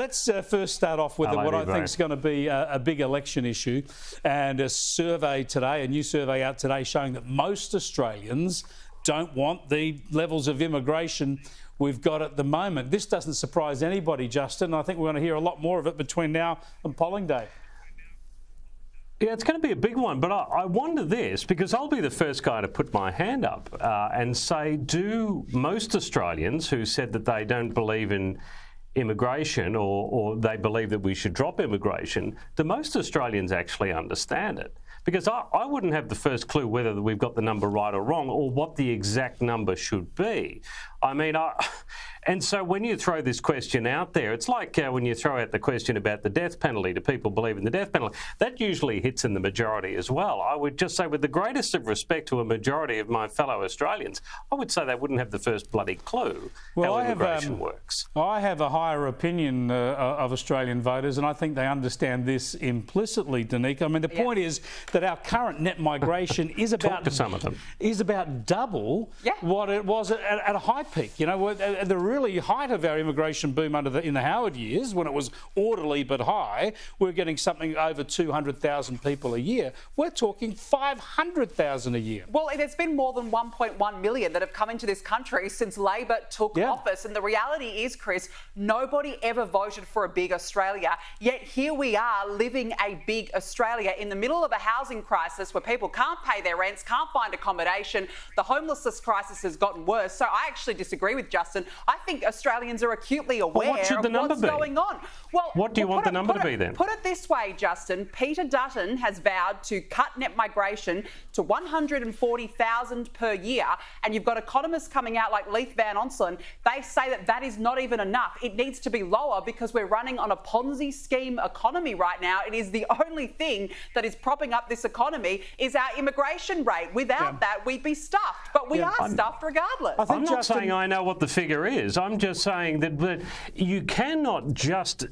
Let's first start off with what I think is going to be a big election issue, and a survey today, a new survey out today showing that most Australians don't want the levels of immigration we've got at the moment. This doesn't surprise anybody, Justin. I think we're going to hear a lot more of it between now and polling day. Yeah, it's going to be a big one, but I wonder this, because I'll be the first guy to put my hand up and say, do most Australians who said that they don't believe in immigration or they believe that we should drop immigration, do most Australians actually understand it? Because I wouldn't have the first clue whether we've got the number right or wrong or what the exact number should be. I mean, and so when you throw this question out there, it's like when you throw out the question about the death penalty, do people believe in the death penalty? That usually hits in the majority as well. I would just say, with the greatest of respect to a majority of my fellow Australians, I would say they wouldn't have the first bloody clue how immigration works. I have a higher opinion of Australian voters, and I think they understand this implicitly, Danica. I mean, the point is that our current net migration is about double what it was at a high peak. You know, at the really height of our immigration boom in the Howard years, when it was orderly but high, we're getting something over 200,000 people a year. We're talking 500,000 a year. Well, there's been more than 1.1 million that have come into this country since Labor took office. And the reality is, Chris, nobody ever voted for a big Australia. Yet here we are living a big Australia in the middle of a housing crisis where people can't pay their rents, can't find accommodation. The homelessness crisis has gotten worse. So I actually disagree with Justin. I think Australians are acutely aware of what's going on. Well, what do you want the number to be then? Put it this way, Justin. Peter Dutton has vowed to cut net migration to 140,000 per year, and you've got economists coming out like Leith Van Onselen. They say that that is not even enough. It needs to be lower because we're running on a Ponzi scheme economy right now. It is the only thing that is propping up this economy is our immigration rate. Without that, we'd be stuffed. But we are stuffed regardless. I'm not saying I know what the figure is. I'm just saying that you cannot just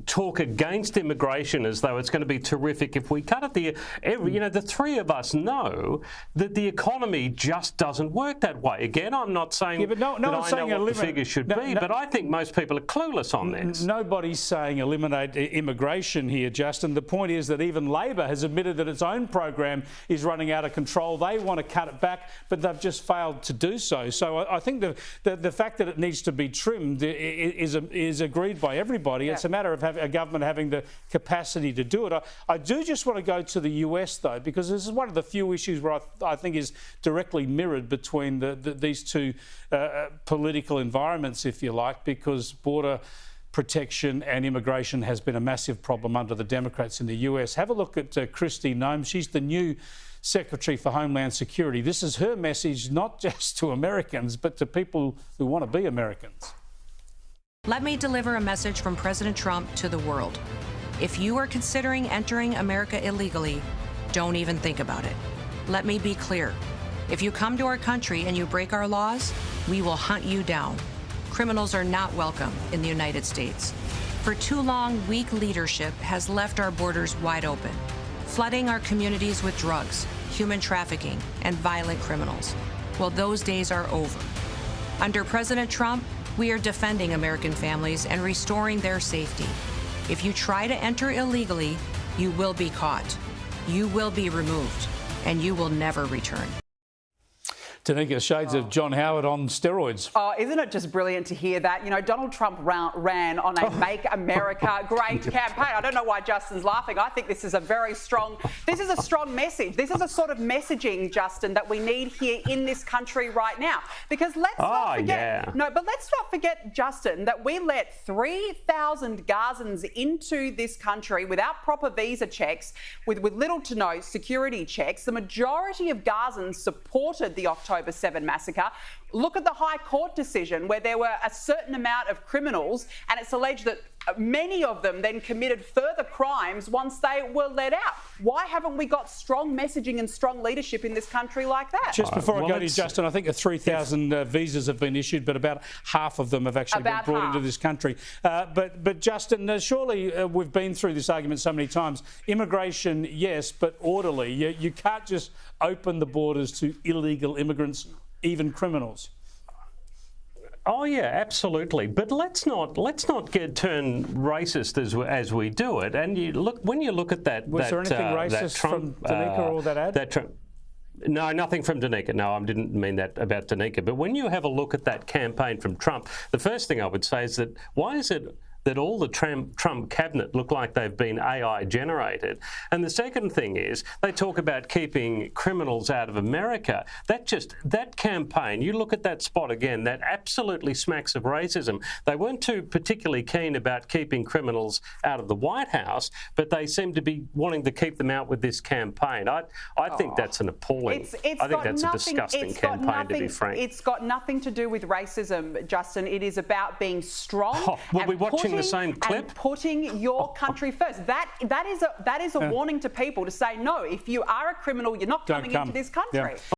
talk against immigration as though it's going to be terrific if we cut it. You know, the three of us know that the economy just doesn't work that way. Again, I'm not saying that I know what the figure should be, but I think most people are clueless on this. Nobody's saying eliminate immigration here, Justin. The point is that even Labor has admitted that its own program is running out of control. They want to cut it back, but they've just failed to do so. So I think the fact that it needs to be trimmed is agreed by everybody. It's a matter of a government having the capacity to do it. I do just want to go to the US, though, because this is one of the few issues where I think is directly mirrored between these two political environments, if you like, because border protection and immigration has been a massive problem under the Democrats in the US. Have a look at Kristi Noem. She's the new Secretary for Homeland Security. This is her message, not just to Americans, but to people who want to be Americans. Let me deliver a message from President Trump to the world. If you are considering entering America illegally, don't even think about it. Let me be clear. If you come to our country and you break our laws, we will hunt you down. Criminals are not welcome in the United States. For too long, weak leadership has left our borders wide open, flooding our communities with drugs, human trafficking, and violent criminals. Well, those days are over. Under President Trump, we are defending American families and restoring their safety. If you try to enter illegally, you will be caught, you will be removed, and you will never return. Danica, shades of John Howard on steroids. Oh, isn't it just brilliant to hear that? You know, Donald Trump ran on a Make America Great campaign. I don't know why Justin's laughing. I think this is a strong message. This is a sort of messaging, Justin, that we need here in this country right now. Because let's not forget, Justin, that we let 3,000 Gazans into this country without proper visa checks, with little to no security checks. The majority of Gazans supported the October 7 massacre. Look at the High Court decision where there were a certain amount of criminals, and it's alleged that many of them then committed further crimes once they were let out. Why haven't we got strong messaging and strong leadership in this country like that? Just before I go to you, Justin, I think 3,000 visas have been issued, but about half of them have actually been brought into this country. But Justin, surely we've been through this argument so many times. Immigration, yes, but orderly. You can't just open the borders to illegal immigrants, even criminals. Oh yeah, absolutely. But let's not turn racist as we do it. And when you look at that, was there anything racist from Danica or that ad? No, nothing from Danica. No, I didn't mean that about Danica. But when you have a look at that campaign from Trump, the first thing I would say is that why is it that all the Trump cabinet look like they've been AI generated? And the second thing is they talk about keeping criminals out of America. That campaign, you look at that spot again, that absolutely smacks of racism. They weren't too particularly keen about keeping criminals out of the White House, but they seem to be wanting to keep them out with this campaign. I think that's an appalling, I think that's a disgusting campaign, to be frank. It's got nothing to do with racism, Justin. It is about being strong. We'll be watching the same clip. And putting your country first. That is a warning to people to say, no, if you are a criminal, you're not coming into this country. Yeah.